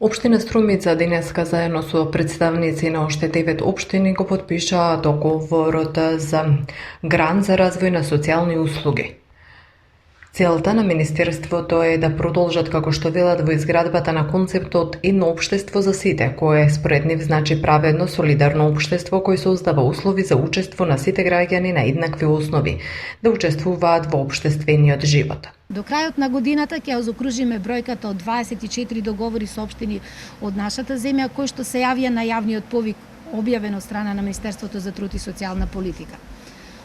Општина Струмица денеска заедно со представници на уште 9 општини го потпишаа договорот за грант за развој на социјални услуги. Целта на Министерството е да продолжат како што велат во изградбата на концептот едно општество за сите, кое според нив значи праведно, солидарно општество кој создава услови за учество на сите граѓани на еднакви основи, да учествуваат во општествениот живот. До крајот на годината ќе ја закружиме бројката од 24 договори со општини од нашата земја кои што се јавија на јавниот повик објавен од страна на Министерството за труд и социјална политика.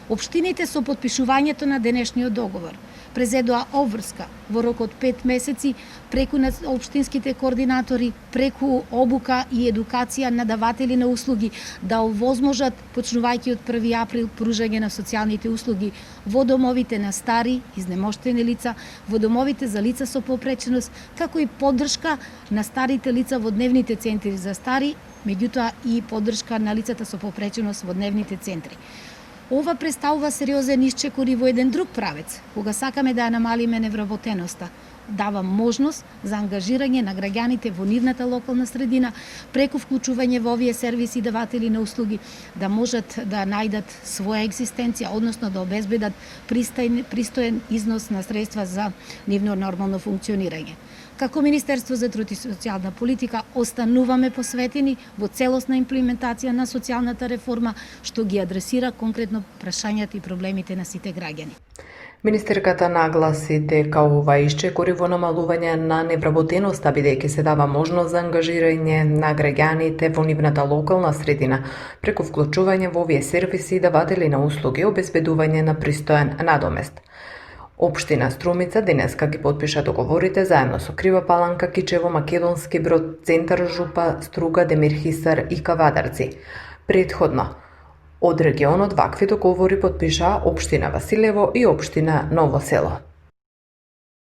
Општините со потпишувањето на денешниот договор презедоа обврска во рок од 5 месеци преку на општинските координатори, преку обука и едукација на даватели на услуги да овозможат, почнувајќи од 1 април, пружање на социјалните услуги во домовите на стари, изнемоштени лица, во домовите за лица со попреченост, како и поддршка на старите лица во дневните центри за стари, меѓутоа и поддршка на лицата со попреченост во дневните центри. Ова представува сериозен исчекор и во еден друг правец, кога сакаме да ја намалиме невработеноста. Дава можност за ангажирање на граѓаните во нивната локална средина, преку вклучување во овие сервиси даватели на услуги, да можат да најдат своја екзистенција, односно да обезбедат пристоен износ на средства за нивно нормално функционирање. Како Министерство за труд и социјална политика остануваме посветени во целосна имплементација на социјалната реформа, што ги адресира конкретно прашањата и проблемите на сите граѓани. Министерката нагласи дека ова исчекори во намалување на невработеноста, бидејќи се дава можност за ангажирање на граѓаните во нивната локална средина, преку вклучување во овие сервиси и даватели на услуги, обезбедување на пристоен надомест. Општина Струмица денеска ги потпиша договорите заедно со Крива Паланка, Кичево, Македонски Брод, Центар Жупа, Струга, Демирхисар и Кавадарци. Претходно, од регионот вакви договори потпишаа општина Василево и општина Ново село.